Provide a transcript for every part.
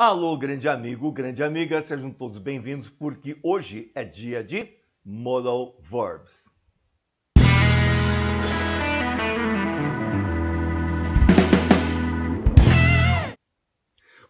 Alô, grande amigo, grande amiga, sejam todos bem-vindos porque hoje é dia de Modal Verbs.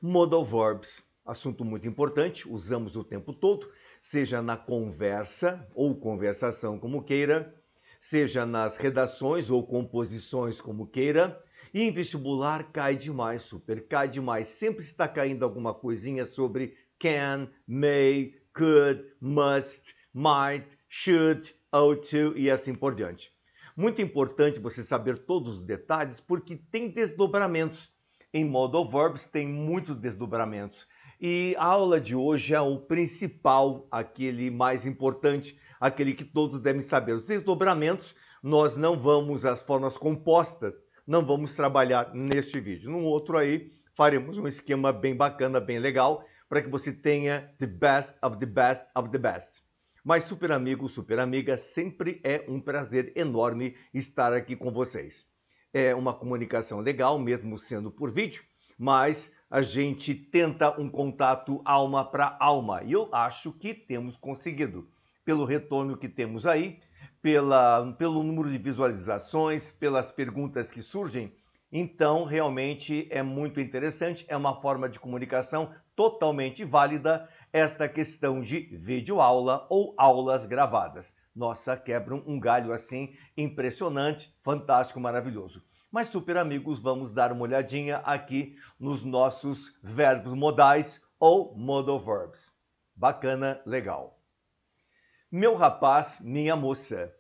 Modal Verbs, assunto muito importante, usamos o tempo todo, seja na conversa ou conversação como queira, seja nas redações ou composições como queira. E em vestibular cai demais, super, cai demais. Sempre está caindo alguma coisinha sobre can, may, could, must, might, should, ought to e assim por diante. Muito importante você saber todos os detalhes porque tem desdobramentos. Em Modal Verbs tem muitos desdobramentos. E a aula de hoje é o principal, aquele mais importante, aquele que todos devem saber. Os desdobramentos, nós não vamos às formas compostas, não vamos trabalhar neste vídeo. No outro aí, faremos um esquema bem bacana, bem legal, para que você tenha the best of the best of the best. Mas, super amigo, super amiga, sempre é um prazer enorme estar aqui com vocês. É uma comunicação legal, mesmo sendo por vídeo, mas a gente tenta um contato alma para alma. E eu acho que temos conseguido. Pelo retorno que temos aí, pelo número de visualizações, pelas perguntas que surgem. Então, realmente é muito interessante, é uma forma de comunicação totalmente válida esta questão de videoaula ou aulas gravadas. Nossa, quebram um galho assim impressionante, fantástico, maravilhoso. Mas, super amigos, vamos dar uma olhadinha aqui nos nossos verbos modais ou modal verbs. Bacana, legal. Meu rapaz, minha moça,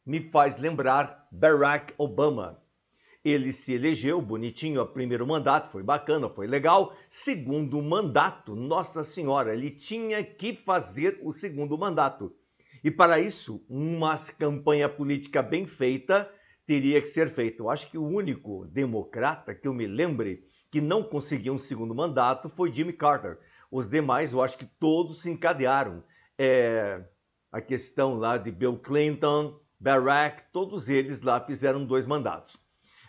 me faz lembrar Barack Obama. Ele se elegeu, bonitinho, o primeiro mandato, foi bacana, foi legal. Segundo mandato, Nossa Senhora, ele tinha que fazer o segundo mandato. E para isso, uma campanha política bem feita teria que ser feita. Eu acho que o único democrata que eu me lembre que não conseguiu um segundo mandato foi Jimmy Carter. Os demais, eu acho que todos se encadearam. A questão lá de Bill Clinton, Barack, todos eles lá fizeram 2 mandatos.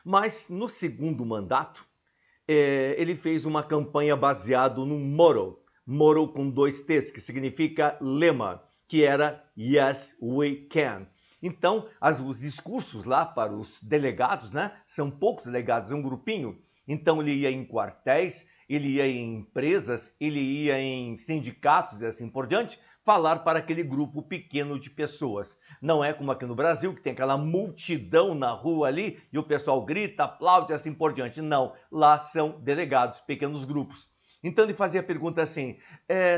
Mas no segundo mandato, ele fez uma campanha baseada no motto com 2 T's, que significa lema, que era Yes, we can. Então, os discursos lá para os delegados, né? São poucos delegados, é um grupinho. Então, ele ia em quartéis, ele ia em empresas, ele ia em sindicatos e assim por diante, falar para aquele grupo pequeno de pessoas. Não é como aqui no Brasil, que tem aquela multidão na rua ali e o pessoal grita, aplaude e assim por diante. Não, lá são delegados, pequenos grupos. Então ele fazia a pergunta assim,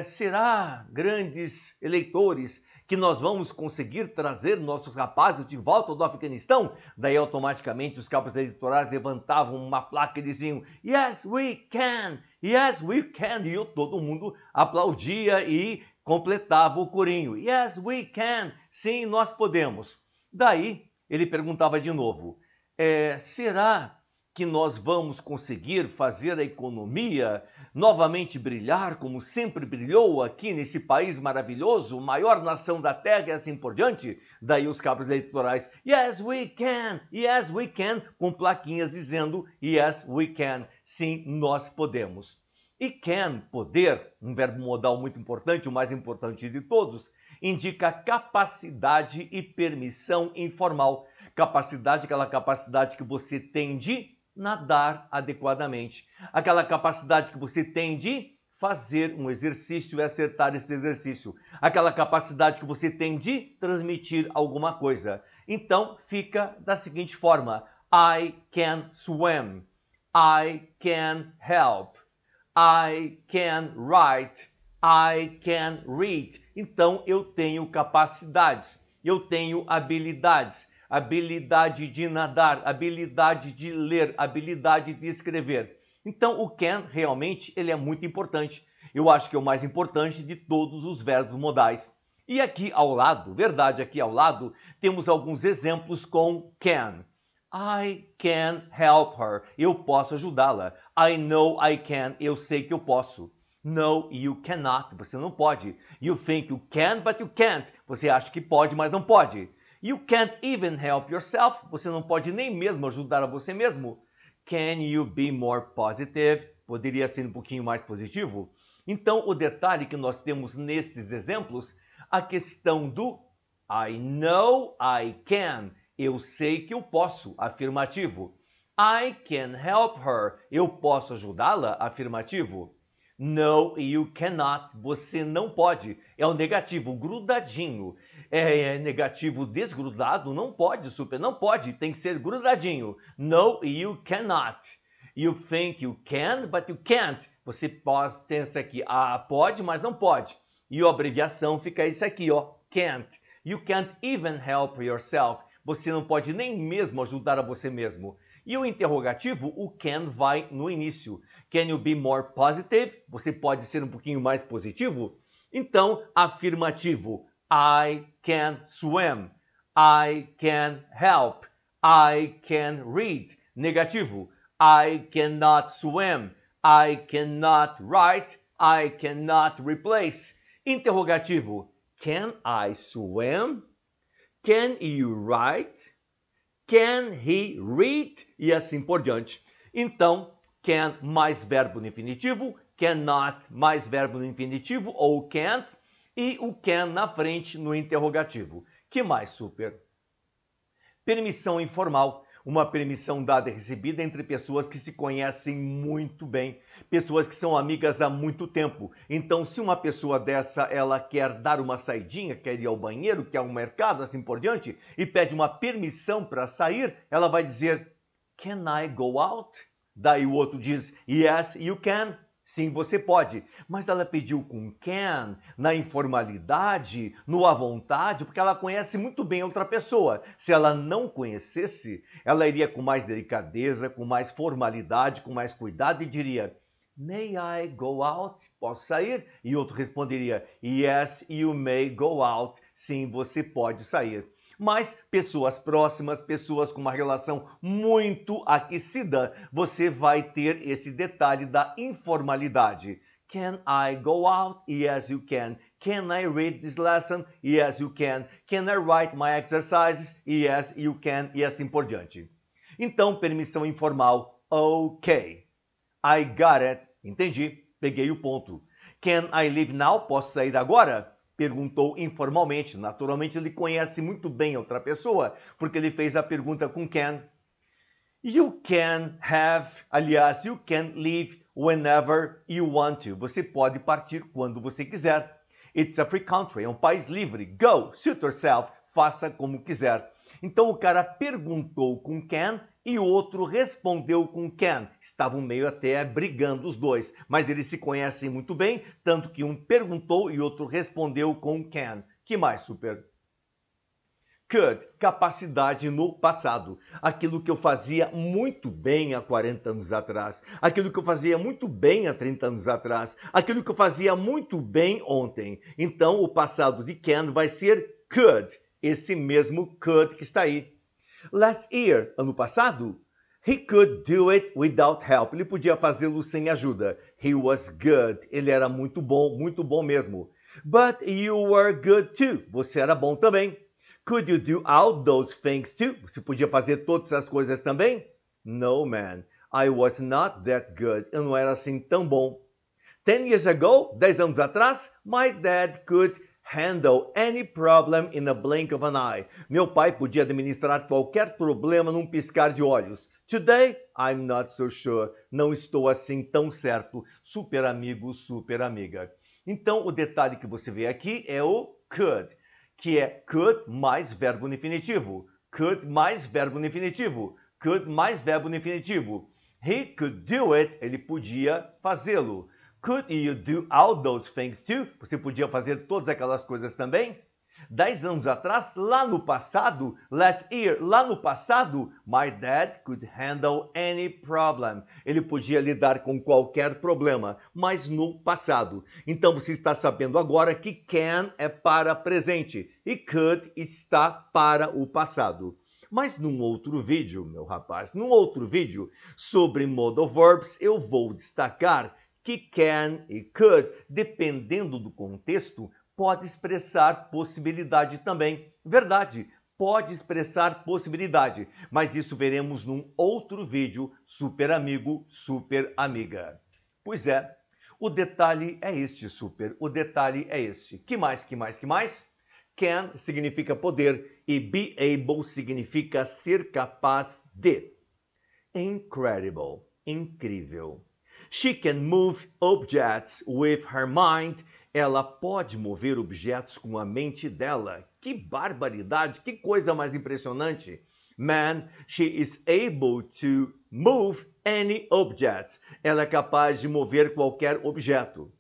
será, grandes eleitores, que nós vamos conseguir trazer nossos rapazes de volta do Afeganistão? Daí automaticamente os cabos eleitorais levantavam uma placa e diziam Yes, we can! Yes, we can! E todo mundo aplaudia e completava o corinho. Yes, we can. Sim, nós podemos. Daí, ele perguntava de novo, será que nós vamos conseguir fazer a economia novamente brilhar como sempre brilhou aqui nesse país maravilhoso, maior nação da Terra e assim por diante? Daí os cabos eleitorais, yes, we can, com plaquinhas dizendo, yes, we can. Sim, nós podemos. E can, poder, um verbo modal muito importante, o mais importante de todos, indica capacidade e permissão informal. Capacidade, aquela capacidade que você tem de nadar adequadamente. Aquela capacidade que você tem de fazer um exercício e acertar esse exercício. Aquela capacidade que você tem de transmitir alguma coisa. Então, fica da seguinte forma. I can swim. I can help. I can write, I can read. Então, eu tenho capacidades, eu tenho habilidades. Habilidade de nadar, habilidade de ler, habilidade de escrever. Então, o can, realmente, ele é muito importante. Eu acho que é o mais importante de todos os verbos modais. E aqui ao lado, verdade, aqui ao lado, temos alguns exemplos com can. I can help her. Eu posso ajudá-la. I know I can. Eu sei que eu posso. No, you cannot. Você não pode. You think you can, but you can't. Você acha que pode, mas não pode. You can't even help yourself. Você não pode nem mesmo ajudar a você mesmo. Can you be more positive? Poderia ser um pouquinho mais positivo? Então, o detalhe que nós temos nestes exemplos, a questão do I know I can. Eu sei que eu posso, afirmativo. I can help her. Eu posso ajudá-la, afirmativo. No, you cannot. Você não pode. É o negativo, grudadinho. É negativo desgrudado, não pode, super. Não pode, tem que ser grudadinho. No, you cannot. You think you can, but you can't. Você pensa aqui, pode, mas não pode. E a abreviação fica isso aqui, ó, can't. You can't even help yourself. Você não pode nem mesmo ajudar a você mesmo. E o interrogativo, o can vai no início. Can you be more positive? Você pode ser um pouquinho mais positivo? Então, afirmativo. I can swim. I can help. I can read. Negativo. I cannot swim. I cannot write. I cannot replace. Interrogativo. Can I swim? Can you write? Can he read? E assim por diante. Então, can mais verbo no infinitivo, cannot mais verbo no infinitivo ou can't e o can na frente no interrogativo. Que mais, super? Permissão informal. Uma permissão dada e recebida entre pessoas que se conhecem muito bem, pessoas que são amigas há muito tempo. Então, se uma pessoa dessa, ela quer dar uma saidinha, quer ir ao banheiro, quer ir ao mercado, assim por diante, e pede uma permissão para sair, ela vai dizer, can I go out? Daí o outro diz, yes, you can. Sim, você pode. Mas ela pediu com can, na informalidade, no à vontade, porque ela conhece muito bem outra pessoa. Se ela não conhecesse, ela iria com mais delicadeza, com mais formalidade, com mais cuidado e diria, may I go out? Posso sair? E outro responderia, yes, you may go out. Sim, você pode sair. Mas pessoas próximas, pessoas com uma relação muito aquecida, você vai ter esse detalhe da informalidade. Can I go out? Yes, you can. Can I read this lesson? Yes, you can. Can I write my exercises? Yes, you can. E assim por diante. Então, permissão informal. Ok. I got it. Entendi. Peguei o ponto. Can I leave now? Posso sair agora? Perguntou informalmente. Naturalmente, ele conhece muito bem a outra pessoa, porque ele fez a pergunta com can. You can have, aliás, you can leave whenever you want to. Você pode partir quando você quiser. It's a free country, é um país livre. Go, suit yourself, faça como quiser. Então, o cara perguntou com can e o outro respondeu com can. Estavam meio até brigando os dois, mas eles se conhecem muito bem, tanto que um perguntou e o outro respondeu com can. Que mais, super? Could, capacidade no passado. Aquilo que eu fazia muito bem há 40 anos atrás. Aquilo que eu fazia muito bem há 30 anos atrás. Aquilo que eu fazia muito bem ontem. Então, o passado de can vai ser could. Esse mesmo could que está aí. Last year, ano passado, he could do it without help. Ele podia fazê-lo sem ajuda. He was good. Ele era muito bom mesmo. But you were good too. Você era bom também. Could you do all those things too? Você podia fazer todas essas coisas também? No, man. I was not that good. Eu não era assim tão bom. 10 years ago, 10 anos atrás, my dad could handle any problem in a blink of an eye. Meu pai podia administrar qualquer problema num piscar de olhos. Today, I'm not so sure. Não estou assim tão certo. Super amigo, super amiga. Então, o detalhe que você vê aqui é o could, que é could mais verbo no infinitivo. Could mais verbo no infinitivo. Could mais verbo no infinitivo. He could do it. Ele podia fazê-lo. Could you do all those things too? Você podia fazer todas aquelas coisas também? 10 anos atrás, lá no passado, last year, lá no passado, my dad could handle any problem. Ele podia lidar com qualquer problema, mas no passado. Então você está sabendo agora que can é para presente e could está para o passado. Mas num outro vídeo, meu rapaz, num outro vídeo sobre modal verbs, eu vou destacar que can e could, dependendo do contexto, pode expressar possibilidade também. Verdade, pode expressar possibilidade, mas isso veremos num outro vídeo, super amigo, super amiga. Pois é, o detalhe é este, super, o detalhe é este. Que mais? Can significa poder e be able significa ser capaz de. Incredible, incrível. She can move objects with her mind. Ela pode mover objetos com a mente dela. Que barbaridade, que coisa mais impressionante. Man, she is able to move any object. Ela é capaz de mover qualquer objeto.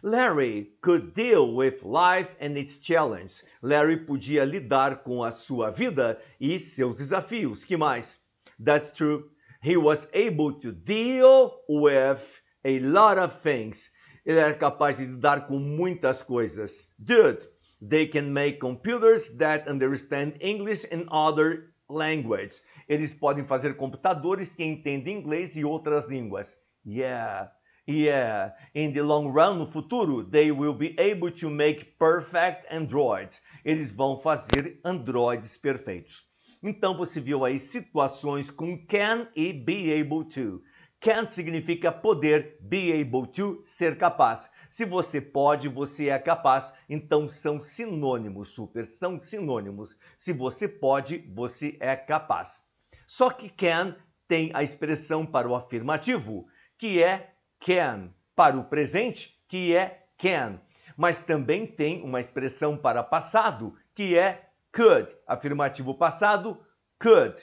Larry could deal with life and its challenges. Larry podia lidar com a sua vida e seus desafios. Que mais? That's true. He was able to deal with a lot of things. Ele era capaz de lidar com muitas coisas. Dude, they can make computers that understand English and other languages. Eles podem fazer computadores que entendem inglês e outras línguas. Yeah. In the long run, no futuro, they will be able to make perfect androids. Eles vão fazer androides perfeitos. Então você viu aí situações com can e be able to. Can significa poder, be able to, ser capaz. Se você pode, você é capaz. Então são sinônimos, super, são sinônimos. Se você pode, você é capaz. Só que can tem a expressão para o afirmativo, que é can, para o presente, que é can. Mas também tem uma expressão para passado, que é could. Afirmativo passado, could.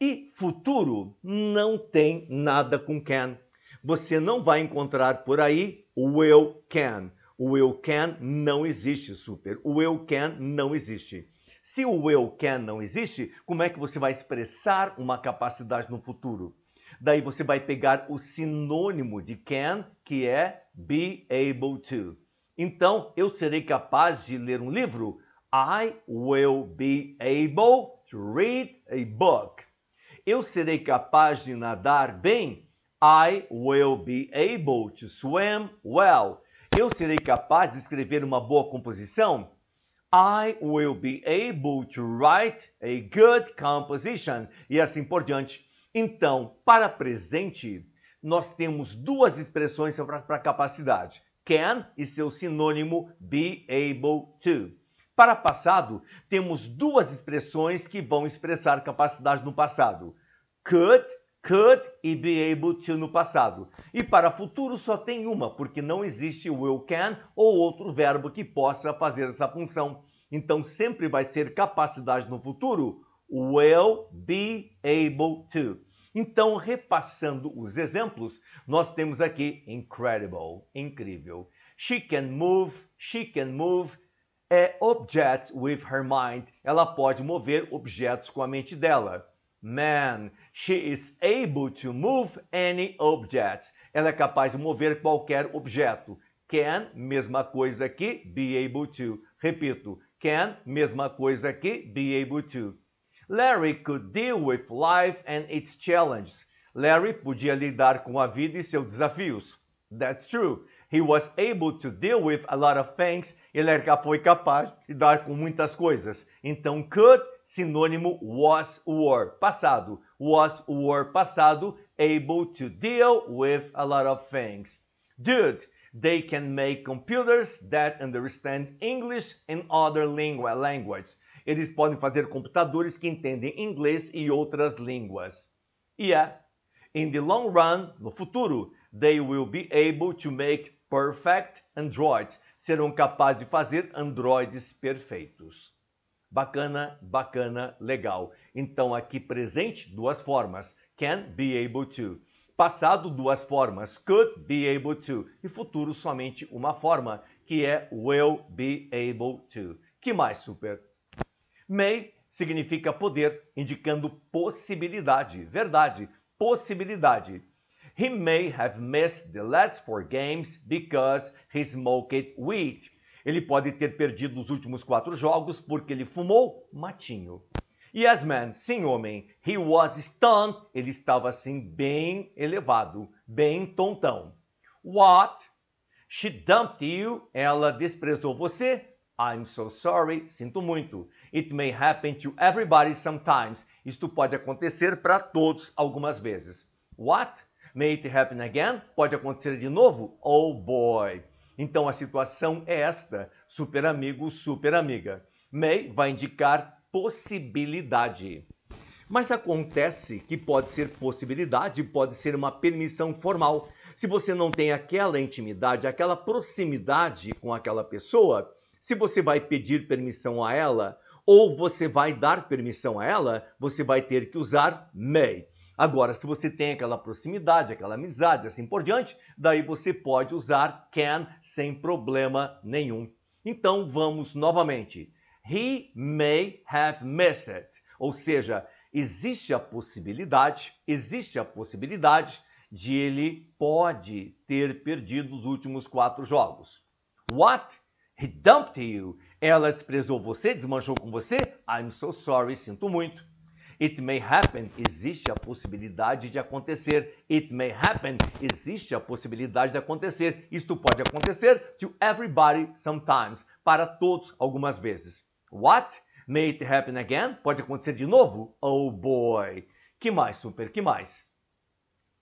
E futuro não tem nada com can. Você não vai encontrar por aí o will can. O will can não existe, super. O will can não existe. Se o will can não existe, como é que você vai expressar uma capacidade no futuro? Daí você vai pegar o sinônimo de can, que é be able to. Então, eu serei capaz de ler um livro? I will be able to read a book. Eu serei capaz de nadar bem? I will be able to swim well. Eu serei capaz de escrever uma boa composição? I will be able to write a good composition. E assim por diante. Então, para presente, nós temos duas expressões para capacidade. Can e seu sinônimo be able to. Para passado, temos duas expressões que vão expressar capacidade no passado. Could e be able to no passado. E para futuro só tem uma, porque não existe will can ou outro verbo que possa fazer essa função. Então sempre vai ser capacidade no futuro, will be able to. Então, repassando os exemplos, nós temos aqui incredible, incrível. She can move objects with her mind. Ela pode mover objetos com a mente dela. Man, she is able to move any object. Ela é capaz de mover qualquer objeto. Can, mesma coisa que be able to. Repito, can, mesma coisa que be able to. Larry could deal with life and its challenges. Larry podia lidar com a vida e seus desafios. That's true. He was able to deal with a lot of things. Ele foi capaz de lidar com muitas coisas. Então, could, sinônimo was, were, passado. Was, were, passado, able to deal with a lot of things. Dude, they can make computers that understand English and other languages. Eles podem fazer computadores que entendem inglês e outras línguas. Yeah, in the long run, no futuro, they will be able to make perfect androids. Serão capazes de fazer androides perfeitos. Bacana, bacana, legal. Então aqui presente, duas formas. Can, be able to. Passado, duas formas. Could, be able to. E futuro, somente uma forma, que é will be able to. Que mais, super? May significa poder, indicando possibilidade. Verdade, possibilidade. He may have missed the last 4 games because he smoked weed. Ele pode ter perdido os últimos 4 jogos porque ele fumou matinho. Yes, man, sim, homem. He was stunned. Ele estava assim bem elevado, bem tontão. What? She dumped you. Ela desprezou você? I'm so sorry, sinto muito. It may happen to everybody sometimes. Isto pode acontecer para todos algumas vezes. What? May it happen again? Pode acontecer de novo? Oh boy! Então a situação é esta, super amigo, super amiga. May vai indicar possibilidade. Mas acontece que pode ser possibilidade, pode ser uma permissão formal. Se você não tem aquela intimidade, aquela proximidade com aquela pessoa, se você vai pedir permissão a ela ou você vai dar permissão a ela, você vai ter que usar may. Agora, se você tem aquela proximidade, aquela amizade, assim por diante, daí você pode usar can sem problema nenhum. Então, vamos novamente. He may have missed it. Ou seja, existe a possibilidade de ele pode ter perdido os últimos 4 jogos. What? He dumped you. Ela desprezou você, desmanchou com você? I'm so sorry, sinto muito. It may happen, existe a possibilidade de acontecer. It may happen, existe a possibilidade de acontecer. Isto pode acontecer to everybody sometimes, para todos algumas vezes. What? May it happen again? Pode acontecer de novo? Oh boy! Que mais, super? Que mais?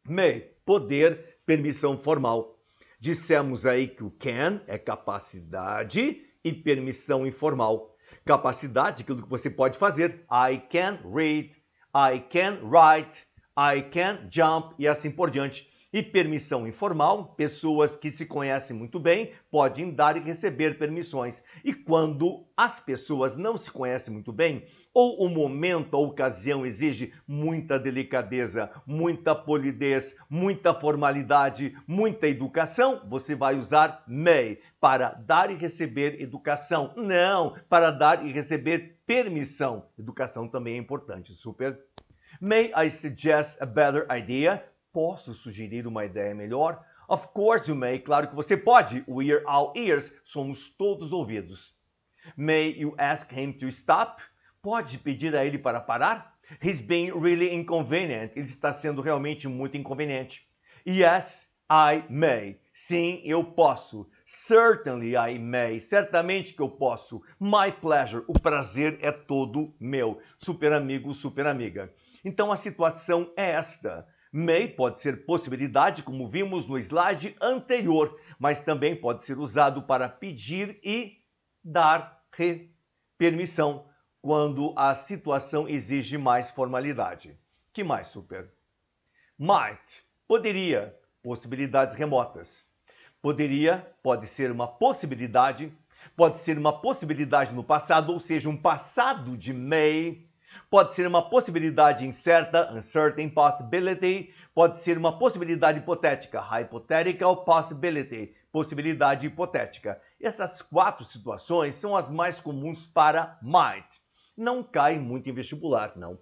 May, poder, permissão formal. Dissemos aí que o can é capacidade e permissão informal. Capacidade, aquilo que você pode fazer. I can read, I can write, I can jump e assim por diante. E permissão informal, pessoas que se conhecem muito bem podem dar e receber permissões. E quando as pessoas não se conhecem muito bem, ou o momento, a ocasião exige muita delicadeza, muita polidez, muita formalidade, muita educação, você vai usar may para dar e receber educação. Não, para dar e receber permissão. Educação também é importante, super. May I suggest a better idea? Posso sugerir uma ideia melhor? Of course you may. Claro que você pode. We're all ears. Somos todos ouvidos. May you ask him to stop? Pode pedir a ele para parar? He's being really inconvenient. Ele está sendo realmente muito inconveniente. Yes, I may. Sim, eu posso. Certainly I may. Certamente que eu posso. My pleasure. O prazer é todo meu. Super amigo, super amiga. Então a situação é esta. May pode ser possibilidade, como vimos no slide anterior, mas também pode ser usado para pedir e dar permissão quando a situação exige mais formalidade. Que mais, super? Might, poderia, possibilidades remotas. Poderia, pode ser uma possibilidade no passado, ou seja, um passado de may. Pode ser uma possibilidade incerta, uncertain possibility. Pode ser uma possibilidade hipotética, hypothetical possibility, possibilidade hipotética. Essas 4 situações são as mais comuns para might. Não cai muito em vestibular, não.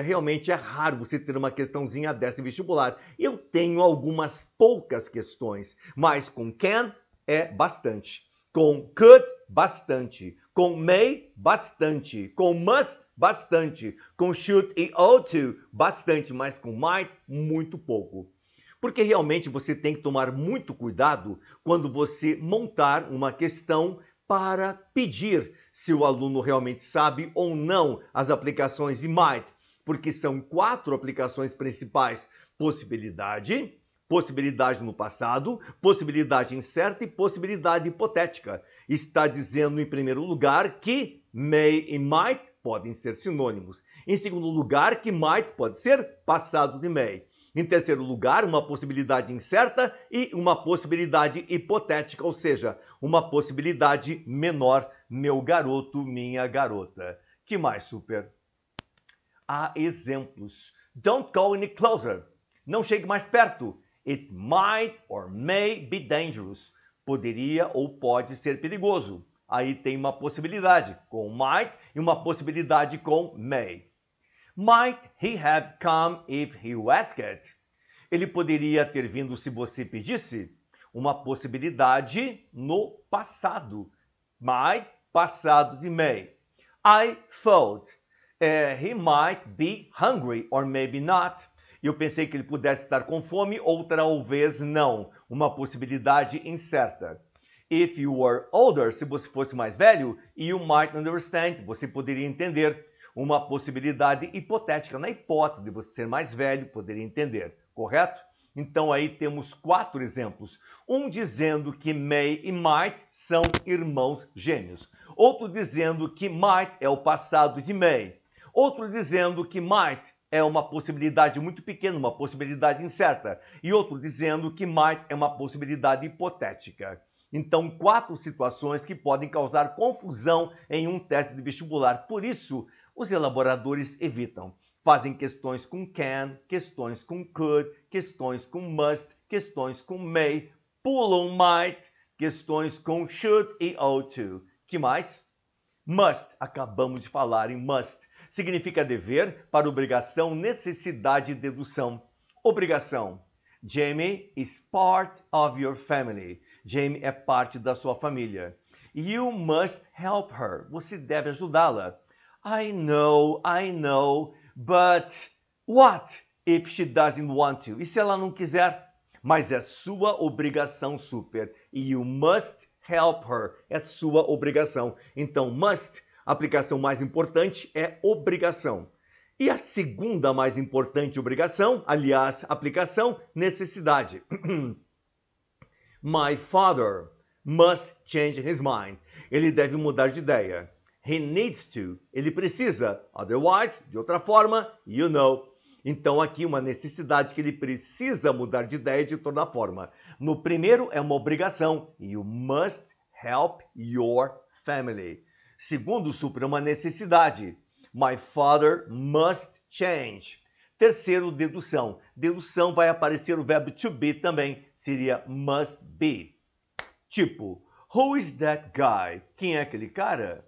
Realmente é raro você ter uma questãozinha dessa em vestibular. Eu tenho algumas poucas questões, mas com can é bastante. Com could, bastante. Com may, bastante. Com must, bastante. Com should e ought to, bastante. Mas com might, muito pouco. Porque realmente você tem que tomar muito cuidado quando você montar uma questão para pedir se o aluno realmente sabe ou não as aplicações de might. Porque são 4 aplicações principais. Possibilidade, possibilidade no passado, possibilidade incerta e possibilidade hipotética. Está dizendo, em primeiro lugar, que may e might podem ser sinônimos. Em segundo lugar, que might pode ser passado de may. Em terceiro lugar, uma possibilidade incerta e uma possibilidade hipotética, ou seja, uma possibilidade menor, meu garoto, minha garota. Que mais, super? Há exemplos. Don't go any closer. Não chegue mais perto. It might or may be dangerous. Poderia ou pode ser perigoso. Aí tem uma possibilidade com might e uma possibilidade com may. Might he have come if you asked it? Ele poderia ter vindo se você pedisse? Uma possibilidade no passado. Might, passado de may. I thought he might be hungry or maybe not. Eu pensei que ele pudesse estar com fome ou talvez não. Uma possibilidade incerta. If you were older, se você fosse mais velho, you might understand, você poderia entender. Uma possibilidade hipotética, na hipótese de você ser mais velho, poderia entender, correto? Então aí temos 4 exemplos. Um dizendo que may e might são irmãos gêmeos. Outro dizendo que might é o passado de may. Outro dizendo que might é uma possibilidade muito pequena, uma possibilidade incerta. E outro dizendo que might é uma possibilidade hipotética. Então, 4 situações que podem causar confusão em um teste de vestibular. Por isso, os elaboradores evitam. Fazem questões com can, questões com could, questões com must, questões com may, pulam might, questões com should e ought to. Que mais? Must, acabamos de falar em must. Significa dever, para obrigação, necessidade e dedução. Obrigação. Jamie is part of your family. Jamie é parte da sua família. You must help her. Você deve ajudá-la. I know, but what if she doesn't want to? E se ela não quiser? Mas é sua obrigação, super. You must help her. É sua obrigação. Então, must, a aplicação mais importante é obrigação. E a segunda mais importante obrigação, aliás, aplicação, necessidade. My father must change his mind. Ele deve mudar de ideia. He needs to. Ele precisa. Otherwise, de outra forma, you know. Então, aqui uma necessidade que ele precisa mudar de ideia de toda forma. No primeiro, é uma obrigação. You must help your family. Segundo, super, uma necessidade. My father must change. Terceiro, dedução. Dedução vai aparecer o verbo to be também. Seria must be. Tipo, who is that guy? Quem é aquele cara?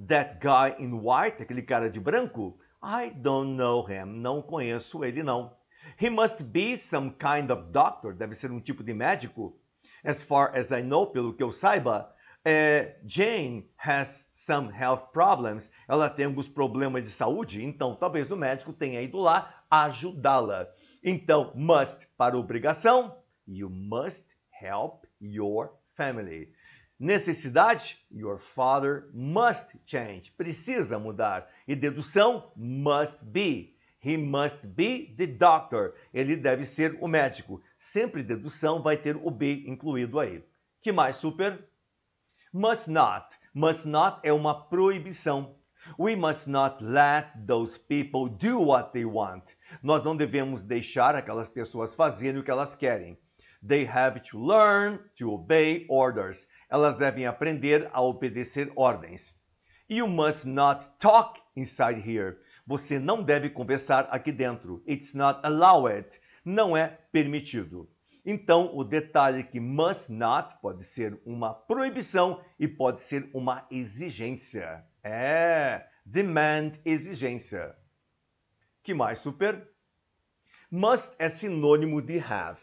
That guy in white, aquele cara de branco? I don't know him. Não conheço ele, não. He must be some kind of doctor. Deve ser um tipo de médico. As far as I know, pelo que eu saiba, Jane has some health problems. Ela tem alguns problemas de saúde, então talvez o médico tenha ido lá ajudá-la. Então, must para obrigação. You must help your family. Necessidade, your father must change. Precisa mudar. E dedução, must be. He must be the doctor. Ele deve ser o médico. Sempre dedução vai ter o be incluído aí. Que mais, super? Must not. Must not é uma proibição. We must not let those people do what they want. Nós não devemos deixar aquelas pessoas fazerem o que elas querem. They have to learn to obey orders. Elas devem aprender a obedecer ordens. You must not talk inside here. Você não deve conversar aqui dentro. It's not allowed. Não é permitido. Então, o detalhe é que must not pode ser uma proibição e pode ser uma exigência. Demand, exigência. Que mais, super? Must é sinônimo de have.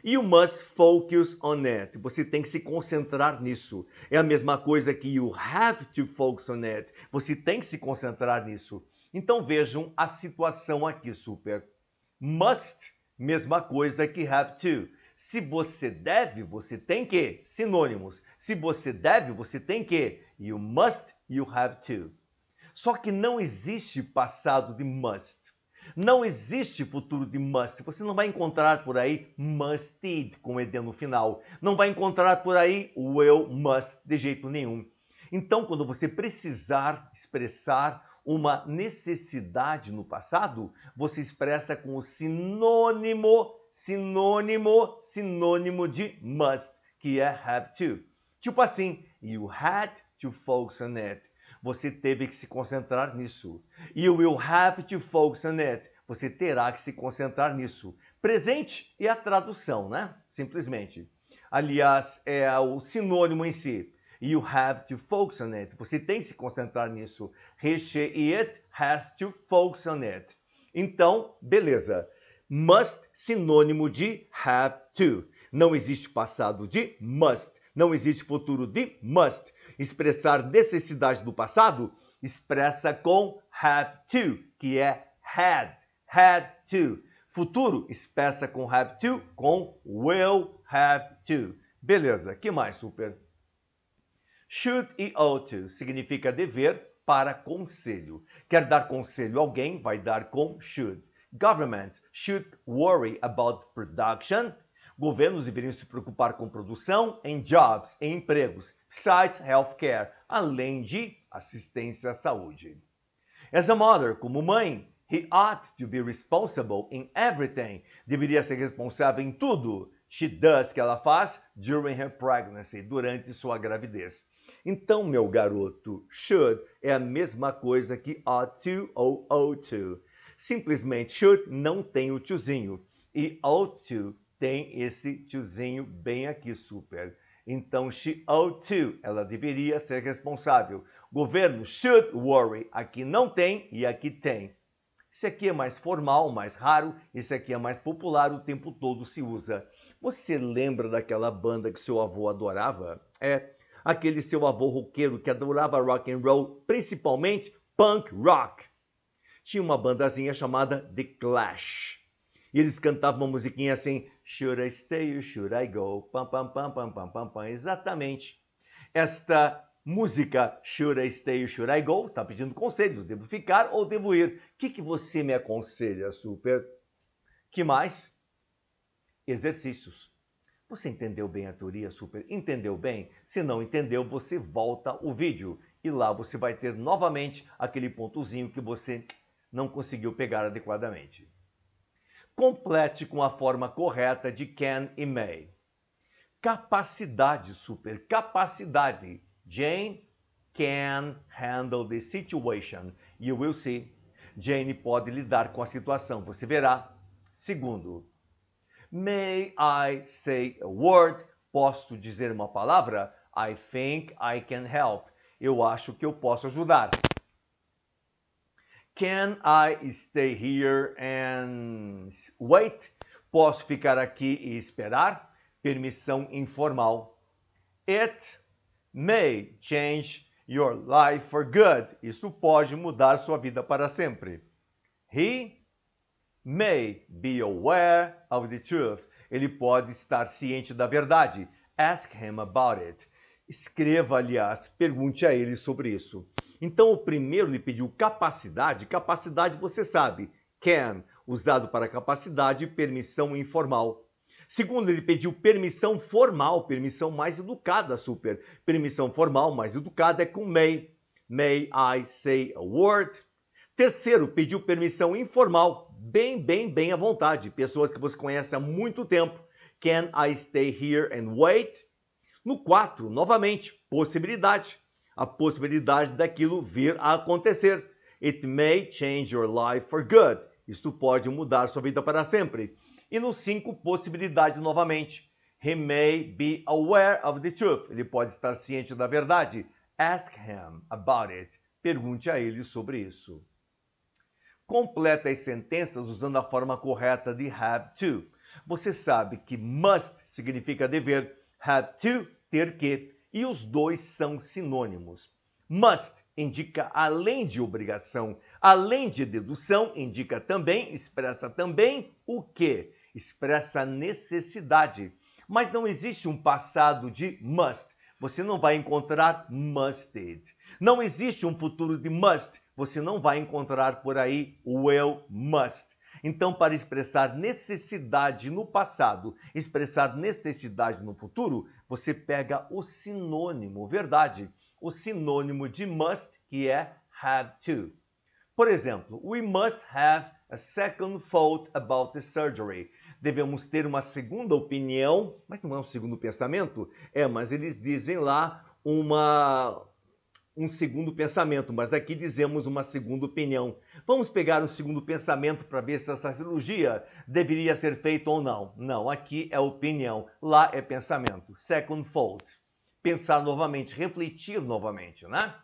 You must focus on it. Você tem que se concentrar nisso. É a mesma coisa que you have to focus on it. Você tem que se concentrar nisso. Então vejam a situação aqui, super. Must, mesma coisa que have to. Se você deve, você tem que. Sinônimos. Se você deve, você tem que. You must, you have to. Só que não existe passado de must. Não existe futuro de must. Você não vai encontrar por aí musted com ed no final. Não vai encontrar por aí will, must de jeito nenhum. Então, quando você precisar expressar uma necessidade no passado, você expressa com o sinônimo de must, que é have to. Tipo assim, you had to focus on it. Você teve que se concentrar nisso. You will have to focus on it. Você terá que se concentrar nisso. Presente e a tradução, né? Simplesmente. Aliás, é o sinônimo em si. You have to focus on it. Você tem que se concentrar nisso. He, she e it has to focus on it. Então, beleza. Must, sinônimo de have to. Não existe passado de must. Não existe futuro de must. Expressar necessidade do passado, expressa com have to, que é had to. Futuro, expressa com have to, com will have to. Beleza, que mais, super? Should e ought to significa dever para conselho. Quer dar conselho a alguém, vai dar com should. Governments should worry about production. Governos deveriam se preocupar com produção, em jobs, em empregos, besides healthcare, além de assistência à saúde. As a mother, como mãe, he ought to be responsible in everything. Deveria ser responsável em tudo she does, que ela faz, during her pregnancy, durante sua gravidez. Então, meu garoto, should é a mesma coisa que ought to ou ought to. Simplesmente, should não tem o tiozinho e ought to tem esse tiozinho bem aqui, super. Então, she ought to, ela deveria ser responsável. Governo should worry, aqui não tem e aqui tem. Esse aqui é mais formal, mais raro, esse aqui é mais popular, o tempo todo se usa. Você lembra daquela banda que seu avô adorava? Aquele seu avô roqueiro que adorava rock and roll, principalmente punk rock. Tinha uma bandazinha chamada The Clash. E eles cantavam uma musiquinha assim, Should I stay or should I go? Pam, pam, pam, pam, pam, pam, pam. Exatamente. Esta música, Should I stay or should I go? Está pedindo conselhos, devo ficar ou devo ir? O que você me aconselha, super? Que mais? Exercícios. Você entendeu bem a teoria, super? Entendeu bem? Se não entendeu, você volta o vídeo. E lá você vai ter novamente aquele pontozinho que você não conseguiu pegar adequadamente. Complete com a forma correta de can e may. Capacidade, super. Capacidade. Jane can handle the situation. You will see. Jane pode lidar com a situação. Você verá. Segundo. May I say a word? Posso dizer uma palavra? I think I can help. Eu acho que eu posso ajudar. Can I stay here and wait? Posso ficar aqui e esperar? Permissão informal. It may change your life for good. Isso pode mudar sua vida para sempre. He may be aware of the truth. Ele pode estar ciente da verdade. Ask him about it. Escreva, aliás, pergunte a ele sobre isso. Então, o primeiro lhe pediu capacidade. Capacidade, você sabe, can, usado para capacidade, permissão informal. Segundo, ele pediu permissão formal, permissão mais educada, super. Permissão formal mais educada é com may. May I say a word? Terceiro, pediu permissão informal, bem à vontade. Pessoas que você conhece há muito tempo. Can I stay here and wait? No 4, novamente, possibilidade. A possibilidade daquilo vir a acontecer. It may change your life for good. Isto pode mudar sua vida para sempre. E no 5, possibilidade novamente. He may be aware of the truth. Ele pode estar ciente da verdade. Ask him about it. Pergunte a ele sobre isso. Completa as sentenças usando a forma correta de have to. Você sabe que must significa dever, have to, ter que, e os dois são sinônimos. Must indica além de obrigação, além de dedução, indica também, expressa também o quê? Expressa necessidade. Mas não existe um passado de must. Você não vai encontrar musted. Não existe um futuro de must. Você não vai encontrar por aí will must. Então, para expressar necessidade no passado, expressar necessidade no futuro, você pega o sinônimo, verdade? O sinônimo de must, que é have to. Por exemplo, we must have a second thought about the surgery. Devemos ter uma segunda opinião, mas não é um segundo pensamento? Mas eles dizem lá um segundo pensamento, mas aqui dizemos uma segunda opinião. Vamos pegar o segundo pensamento para ver se essa cirurgia deveria ser feita ou não. Não, aqui é opinião, lá é pensamento. Second thought. Pensar novamente, refletir novamente, né?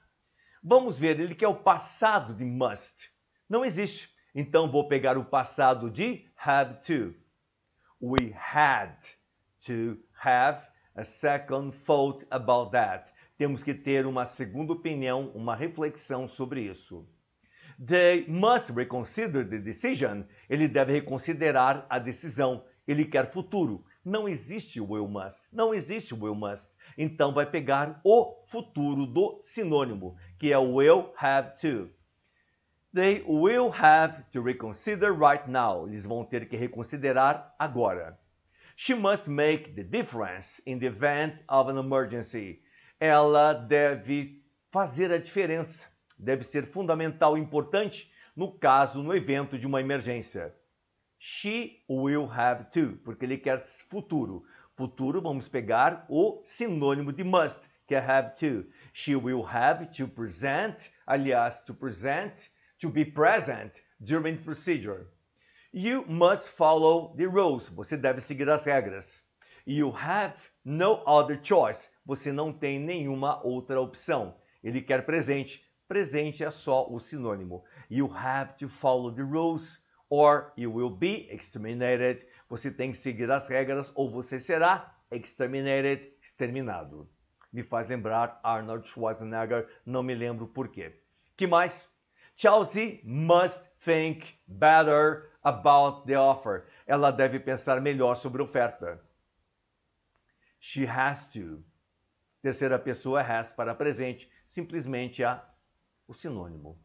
Vamos ver, ele quer o passado de must. Não existe. Então vou pegar o passado de have to. We had to have a second thought about that. Temos que ter uma segunda opinião, uma reflexão sobre isso. They must reconsider the decision. Ele deve reconsiderar a decisão. Ele quer futuro. Não existe will must. Não existe will must. Então vai pegar o futuro do sinônimo, que é will have to. They will have to reconsider right now. Eles vão ter que reconsiderar agora. She must make the difference in the event of an emergency. Ela deve fazer a diferença. Deve ser fundamental e importante no evento de uma emergência. She will have to, porque ele quer futuro. Futuro, vamos pegar o sinônimo de must, que é have to. She will have to present, aliás, to present, to be present during the procedure. You must follow the rules. Você deve seguir as regras. You have no other choice. Você não tem nenhuma outra opção. Ele quer presente. Presente é só o sinônimo. You have to follow the rules or you will be exterminated. Você tem que seguir as regras ou você será exterminated, exterminado. Me faz lembrar Arnold Schwarzenegger, não me lembro por quê. Que mais? Chelsea must think better about the offer. Ela deve pensar melhor sobre a oferta. She has to. Terceira pessoa has para presente, simplesmente o sinônimo.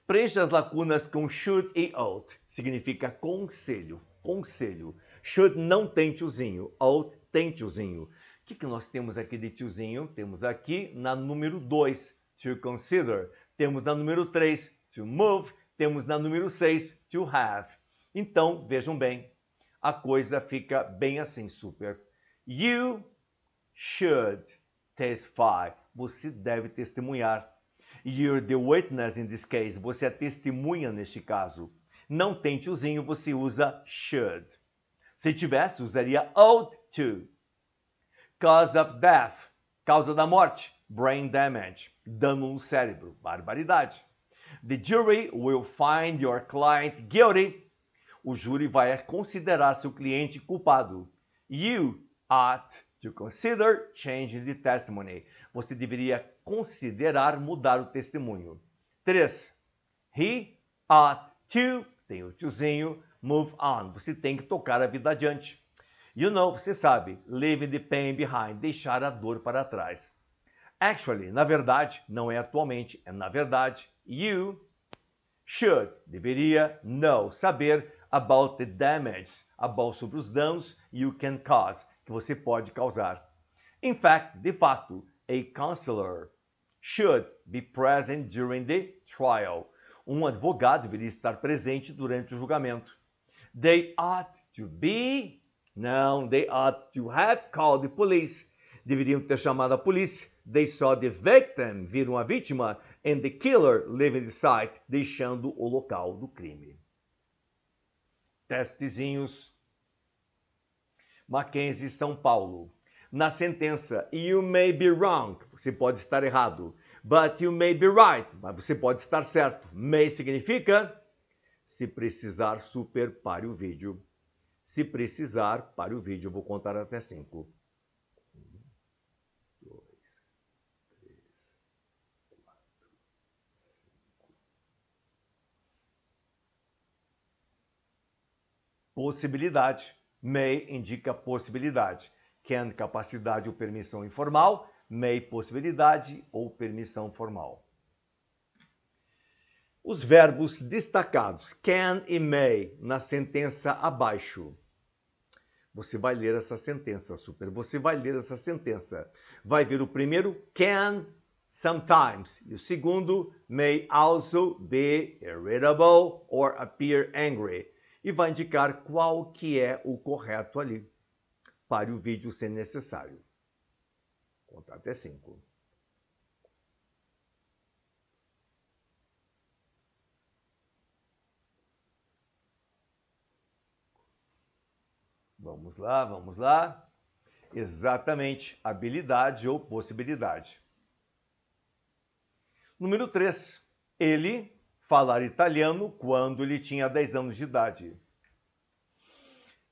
Preencha as lacunas com should e ought. Significa conselho. Conselho. Should não tem tiozinho. Ought tem tiozinho. O que nós temos aqui de tiozinho? Temos aqui na número 2, to consider. Temos na número 3, to move. Temos na número 6, to have. Então, vejam bem, a coisa fica bem assim, super. You should testify. Você deve testemunhar. You're the witness in this case. Você é testemunha neste caso. Não tem tiozinho, você usa should. Se tivesse, usaria ought to. Cause of death. Causa da morte. Brain damage. Dano no cérebro. Barbaridade. The jury will find your client guilty. O júri vai considerar seu cliente culpado. You ought to consider changing the testimony. Você deveria considerar mudar o testemunho. 3. He ought to, tem o tiozinho, move on. Você tem que tocar a vida adiante. You know, você sabe, leaving the pain behind, deixar a dor para trás. Actually, na verdade, não é atualmente, é na verdade. You should, deveria, know, saber about the damage, about sobre os danos you can cause, que você pode causar. In fact, de fato, a counselor should be present during the trial. Um advogado deveria estar presente durante o julgamento. They ought to be, não, they ought to have called the police. Deveriam ter chamado a polícia. They saw the victim, viram a vítima, and the killer leaving the site, deixando o local do crime. Testezinhos. Mackenzie, São Paulo. Na sentença, you may be wrong, você pode estar errado. But you may be right, mas você pode estar certo. May significa, se precisar, super, pare o vídeo. Se precisar, pare o vídeo. Eu vou contar até 5. 1, 2, 3, 4, 5. Possibilidade. May indica possibilidade. Can, capacidade ou permissão informal. May, possibilidade ou permissão formal. Os verbos destacados, can e may, na sentença abaixo. Você vai ler essa sentença, super. Você vai ler essa sentença. Vai ver o primeiro, can sometimes. E o segundo, may also be irritable or appear angry. E vai indicar qual que é o correto ali. Pare o vídeo se necessário. Contar até 5. Vamos lá, vamos lá. Exatamente, habilidade ou possibilidade. Número 3. Ele falar italiano quando ele tinha 10 anos de idade.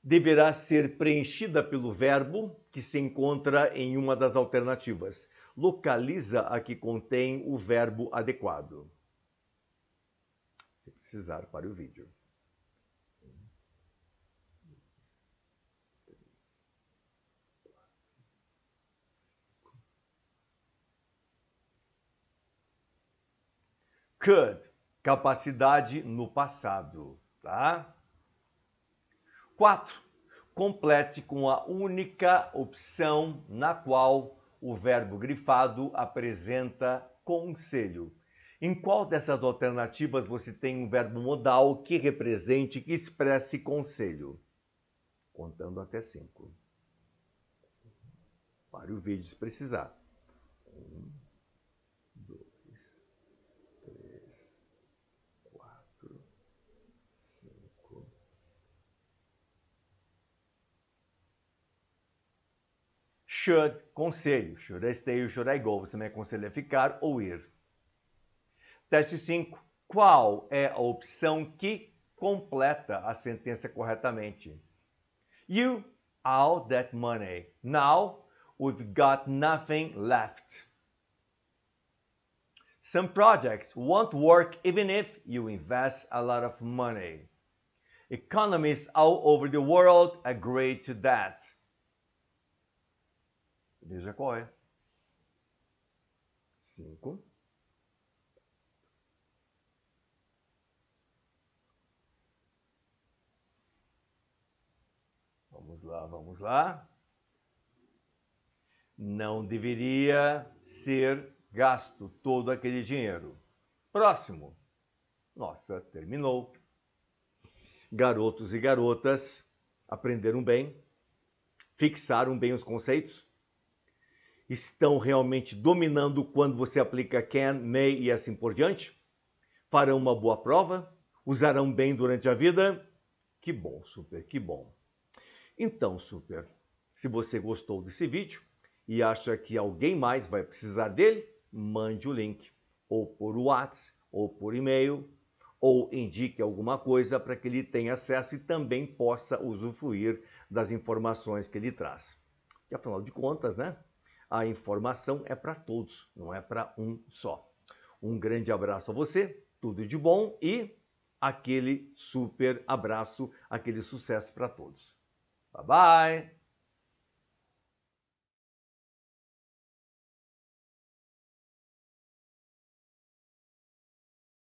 Deverá ser preenchida pelo verbo que se encontra em uma das alternativas. Localiza a que contém o verbo adequado. Se precisar, pare o vídeo. Could, capacidade no passado, tá? 4. Complete com a única opção na qual o verbo grifado apresenta conselho. Em qual dessas alternativas você tem um verbo modal que represente, que expresse conselho? Contando até 5. Pare o vídeo se precisar. 1, 2, 3, 4, 5. Should, conselho. Should I stay or should I go? Você me aconselha a ficar ou ir. Teste 5. Qual é a opção que completa a sentença corretamente? You all that money. Now we've got nothing left. Some projects won't work even if you invest a lot of money. Economists all over the world agree to that. Veja qual é. 5. Vamos lá. Não deveria ser gasto todo aquele dinheiro. Próximo. Nossa, terminou. Garotos e garotas aprenderam bem, fixaram bem os conceitos, estão realmente dominando quando você aplica can, may e assim por diante, farão uma boa prova, usarão bem durante a vida. Que bom, super, que bom. Então, super, se você gostou desse vídeo e acha que alguém mais vai precisar dele, mande o link, ou por WhatsApp, ou por e-mail, ou indique alguma coisa para que ele tenha acesso e também possa usufruir das informações que ele traz. E afinal de contas, né? A informação é para todos, não é para um só. Um grande abraço a você, tudo de bom e aquele super abraço, aquele sucesso para todos. Bye bye!